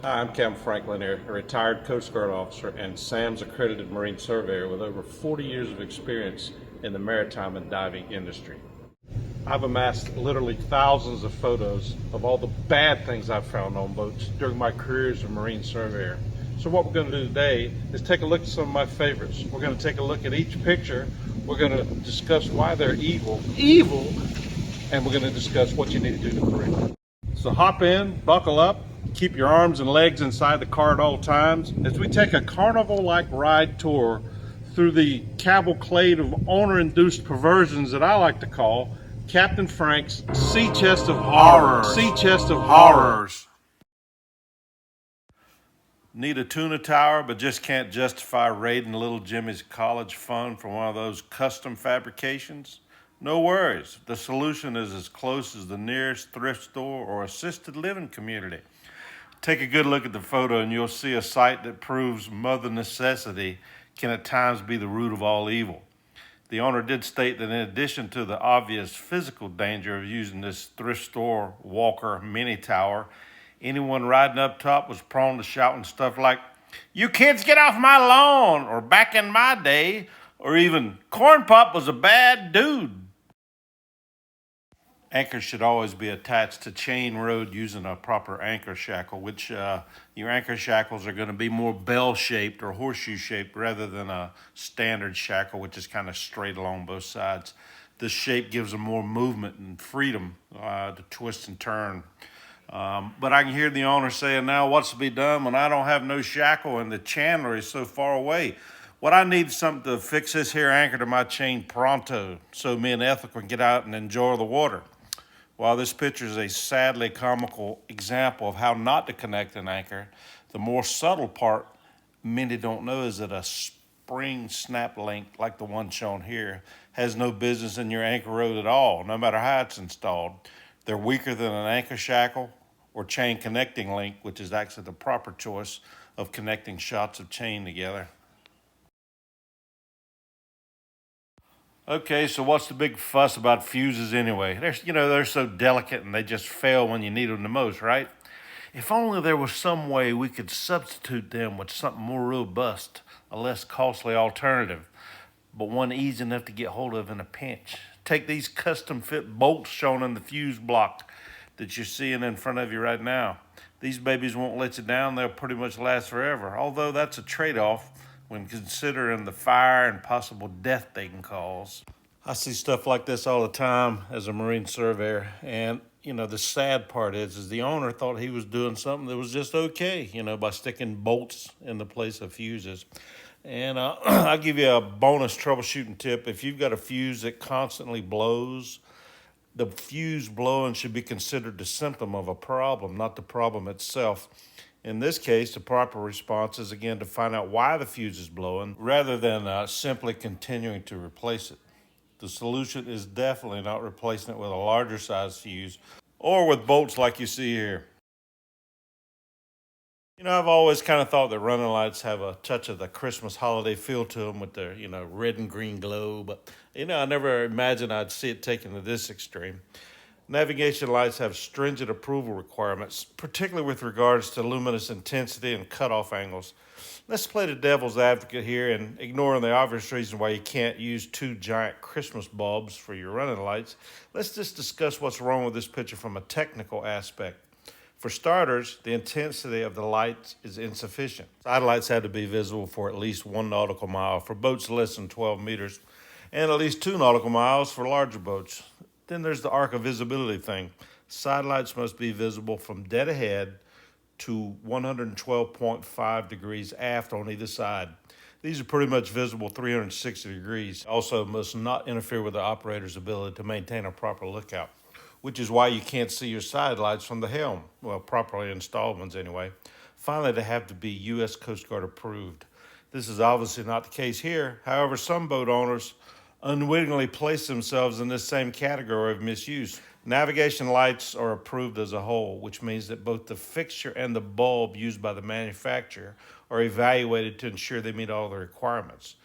Hi, I'm Capt Frank Lanier, a retired Coast Guard officer and SAMS Accredited Marine Surveyor with over 40 years of experience in the maritime and diving industry. I've amassed literally thousands of photos of all the bad things I've found on boats during my career as a Marine Surveyor. So what we're going to do today is take a look at some of my favorites. We're going to take a look at each picture. We're going to discuss why they're evil, and we're going to discuss what you need to do to correct it. So hop in, buckle up, keep your arms and legs inside the car at all times as we take a carnival-like ride tour through the cavalcade of owner-induced perversions that I like to call Captain Frank's Sea Chest of Horrors. Sea Chest of Horrors. Need a Tuna Tower but just can't justify raiding little Jimmy's college fund for one of those custom fabrications? No worries. The solution is as close as the nearest thrift store or assisted living community. Take a good look at the photo and you'll see a sight that proves Mother Necessity can at times be the root of all evil. The owner did state that in addition to the obvious physical danger of using this thrift store walker mini tower, anyone riding up top was prone to shouting stuff like, "You kids get off my lawn," or "back in my day," or even "Corn Pop was a bad dude." Anchors should always be attached to chain rode using a proper anchor shackle, which your anchor shackles are going to be more bell-shaped or horseshoe-shaped rather than a standard shackle, which is kind of straight along both sides. This shape gives them more movement and freedom to twist and turn. But I can hear the owner saying, "Now what's to be done when I don't have no shackle and the chandler is so far away? What I need is something to fix this here anchor to my chain pronto so me and Ethel can get out and enjoy the water." While this picture is a sadly comical example of how not to connect an anchor, the more subtle part many don't know is that a spring snap link like the one shown here has no business in your anchor rod at all, no matter how it's installed. They're weaker than an anchor shackle or chain connecting link, which is actually the proper choice of connecting shots of chain together. Okay, so what's the big fuss about fuses anyway? They're so delicate and they just fail when you need them the most, right? If only there was some way we could substitute them with something more robust, a less costly alternative, but one easy enough to get hold of in a pinch. Take these custom fit bolts shown in the fuse block that you're seeing in front of you right now. These babies won't let you down. They'll pretty much last forever, although that's a trade-off when considering the fire and possible death they can cause. I see stuff like this all the time as a Marine surveyor, and the sad part is the owner thought he was doing something that was just okay, by sticking bolts in the place of fuses. And I'll give you a bonus troubleshooting tip. If you've got a fuse that constantly blows, the fuse blowing should be considered the symptom of a problem, not the problem itself. In this case, the proper response is, again, to find out why the fuse is blowing rather than simply continuing to replace it. The solution is definitely not replacing it with a larger size fuse or with bolts like you see here. I've always kind of thought that running lights have a touch of the Christmas holiday feel to them with their, red and green glow, but, I never imagined I'd see it taken to this extreme. Navigation lights have stringent approval requirements, particularly with regards to luminous intensity and cutoff angles. Let's play the devil's advocate here and ignoring the obvious reason why you can't use two giant Christmas bulbs for your running lights. Let's just discuss what's wrong with this picture from a technical aspect. For starters, the intensity of the lights is insufficient. Side lights have to be visible for at least 1 nautical mile for boats less than 12 meters and at least 2 nautical miles for larger boats. Then there's the arc of visibility thing. Side lights must be visible from dead ahead to 112.5 degrees aft on either side. These are pretty much visible 360 degrees. Also must not interfere with the operator's ability to maintain a proper lookout, which is why you can't see your side lights from the helm. Well, properly installed ones anyway. Finally, they have to be U.S. Coast Guard approved. This is obviously not the case here. However, some boat owners unwittingly place themselves in this same category of misuse. Navigation lights are approved as a whole, which means that both the fixture and the bulb used by the manufacturer are evaluated to ensure they meet all the requirements.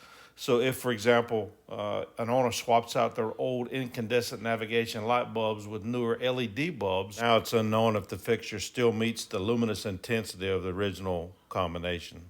So if, for example, an owner swaps out their old incandescent navigation light bulbs with newer LED bulbs, now it's unknown if the fixture still meets the luminous intensity of the original combination.